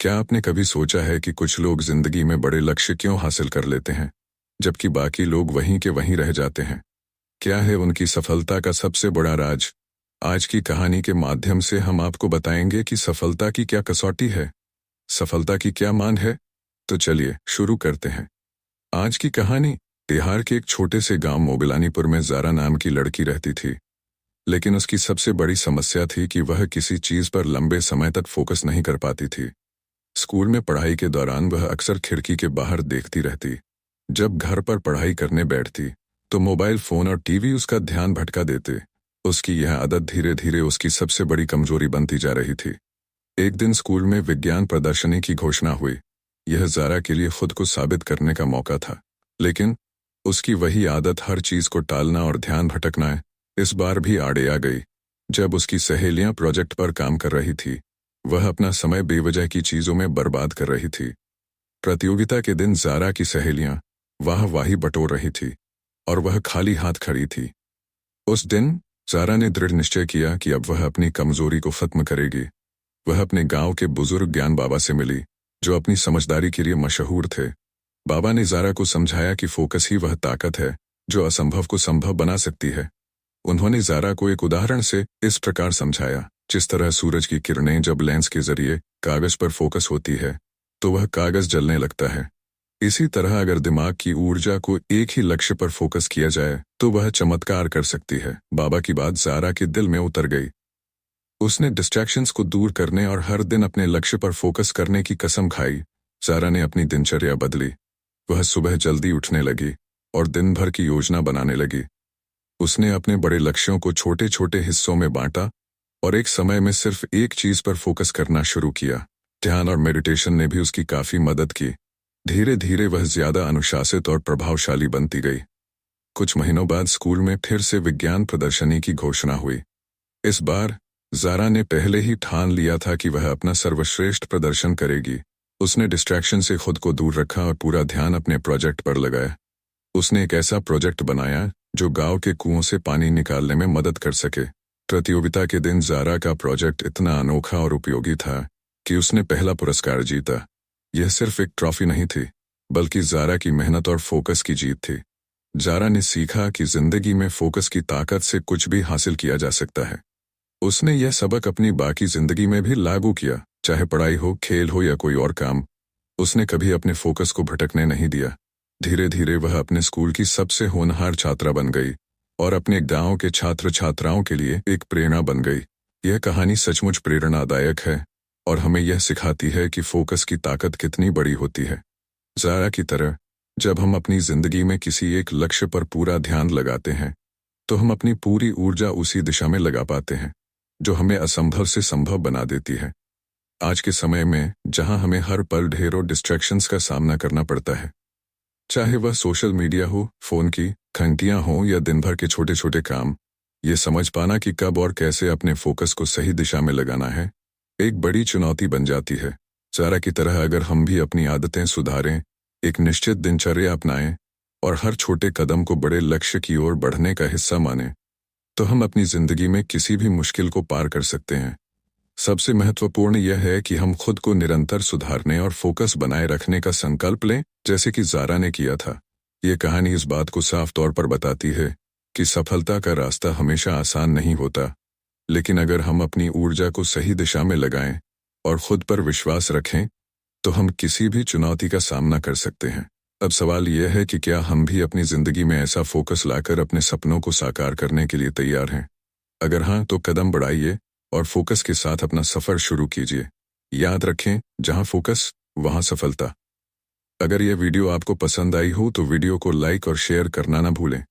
क्या आपने कभी सोचा है कि कुछ लोग जिंदगी में बड़े लक्ष्य क्यों हासिल कर लेते हैं, जबकि बाकी लोग वहीं के वहीं रह जाते हैं? क्या है उनकी सफलता का सबसे बड़ा राज? आज की कहानी के माध्यम से हम आपको बताएंगे कि सफलता की क्या कसौटी है, सफलता की क्या मान है। तो चलिए शुरू करते हैं। आज की कहानी बिहार के एक छोटे से गांव मोबिलानीपुर में ज़ारा नाम की लड़की रहती थी। लेकिन उसकी सबसे बड़ी समस्या थी कि वह किसी चीज़ पर लंबे समय तक फोकस नहीं कर पाती थी। स्कूल में पढ़ाई के दौरान वह अक्सर खिड़की के बाहर देखती रहती। जब घर पर पढ़ाई करने बैठती तो मोबाइल फोन और टीवी उसका ध्यान भटका देते। उसकी यह आदत धीरे धीरे उसकी सबसे बड़ी कमजोरी बनती जा रही थी। एक दिन स्कूल में विज्ञान प्रदर्शनी की घोषणा हुई। यह ज़ारा के लिए खुद को साबित करने का मौका था। लेकिन उसकी वही आदत हर चीज को टालना और ध्यान भटकना इस बार भी आड़े आ गई। जब उसकी सहेलियां प्रोजेक्ट पर काम कर रही थी, वह अपना समय बेवजह की चीजों में बर्बाद कर रही थी। प्रतियोगिता के दिन ज़ारा की सहेलियां वाही बटोर रही थी और वह खाली हाथ खड़ी थी। उस दिन ज़ारा ने दृढ़ निश्चय किया कि अब वह अपनी कमजोरी को खत्म करेगी। वह अपने गांव के बुजुर्ग ज्ञान बाबा से मिली, जो अपनी समझदारी के लिए मशहूर थे। बाबा ने ज़ारा को समझाया कि फोकस ही वह ताकत है जो असंभव को संभव बना सकती है। उन्होंने ज़ारा को एक उदाहरण से इस प्रकार समझाया, जिस तरह सूरज की किरणें जब लेंस के जरिए कागज पर फोकस होती है तो वह कागज जलने लगता है। इसी तरह अगर दिमाग की ऊर्जा को एक ही लक्ष्य पर फोकस किया जाए तो वह चमत्कार कर सकती है। बाबा की बात ज़ारा के दिल में उतर गई। उसने डिस्ट्रैक्शंस को दूर करने और हर दिन अपने लक्ष्य पर फोकस करने की कसम खाई। ज़ारा ने अपनी दिनचर्या बदली। वह सुबह जल्दी उठने लगी और दिन भर की योजना बनाने लगी। उसने अपने बड़े लक्ष्यों को छोटे छोटे हिस्सों में बांटा और एक समय में सिर्फ एक चीज पर फोकस करना शुरू किया। ध्यान और मेडिटेशन ने भी उसकी काफी मदद की। धीरे धीरे वह ज्यादा अनुशासित और प्रभावशाली बनती गई। कुछ महीनों बाद स्कूल में फिर से विज्ञान प्रदर्शनी की घोषणा हुई। इस बार ज़ारा ने पहले ही ठान लिया था कि वह अपना सर्वश्रेष्ठ प्रदर्शन करेगी। उसने डिस्ट्रैक्शन से खुद को दूर रखा और पूरा ध्यान अपने प्रोजेक्ट पर लगाया। उसने एक ऐसा प्रोजेक्ट बनाया जो गांव के कुओं से पानी निकालने में मदद कर सके। प्रतियोगिता के दिन ज़ारा का प्रोजेक्ट इतना अनोखा और उपयोगी था कि उसने पहला पुरस्कार जीता। यह सिर्फ एक ट्रॉफी नहीं थी, बल्कि ज़ारा की मेहनत और फोकस की जीत थी। ज़ारा ने सीखा कि जिंदगी में फोकस की ताकत से कुछ भी हासिल किया जा सकता है। उसने यह सबक अपनी बाकी जिंदगी में भी लागू किया, चाहे पढ़ाई हो, खेल हो या कोई और काम। उसने कभी अपने फोकस को भटकने नहीं दिया। धीरे धीरे वह अपने स्कूल की सबसे होनहार छात्रा बन गई और अपने गांव के छात्र छात्राओं के लिए एक प्रेरणा बन गई। यह कहानी सचमुच प्रेरणादायक है और हमें यह सिखाती है कि फोकस की ताकत कितनी बड़ी होती है। ज़ारा की तरह जब हम अपनी जिंदगी में किसी एक लक्ष्य पर पूरा ध्यान लगाते हैं तो हम अपनी पूरी ऊर्जा उसी दिशा में लगा पाते हैं जो हमें असंभव से संभव बना देती है। आज के समय में जहां हमें हर पल ढेरों डिस्ट्रैक्शंस का सामना करना पड़ता है, चाहे वह सोशल मीडिया हो, फोन की घंटियां हो या दिन भर के छोटे छोटे काम, ये समझ पाना कि कब और कैसे अपने फोकस को सही दिशा में लगाना है एक बड़ी चुनौती बन जाती है। ज़ारा की तरह अगर हम भी अपनी आदतें सुधारें, एक निश्चित दिनचर्या अपनाएं और हर छोटे कदम को बड़े लक्ष्य की ओर बढ़ने का हिस्सा मानें, तो हम अपनी जिंदगी में किसी भी मुश्किल को पार कर सकते हैं। सबसे महत्वपूर्ण यह है कि हम खुद को निरंतर सुधारने और फोकस बनाए रखने का संकल्प लें, जैसे कि ज़ारा ने किया था। ये कहानी इस बात को साफ तौर पर बताती है कि सफलता का रास्ता हमेशा आसान नहीं होता, लेकिन अगर हम अपनी ऊर्जा को सही दिशा में लगाएं और खुद पर विश्वास रखें तो हम किसी भी चुनौती का सामना कर सकते हैं। अब सवाल यह है कि क्या हम भी अपनी जिंदगी में ऐसा फोकस लाकर अपने सपनों को साकार करने के लिए तैयार हैं? अगर हाँ, तो कदम बढ़ाइए और फोकस के साथ अपना सफर शुरू कीजिए। याद रखें, जहां फोकस वहां सफलता। अगर यह वीडियो आपको पसंद आई हो तो वीडियो को लाइक और शेयर करना ना भूलें।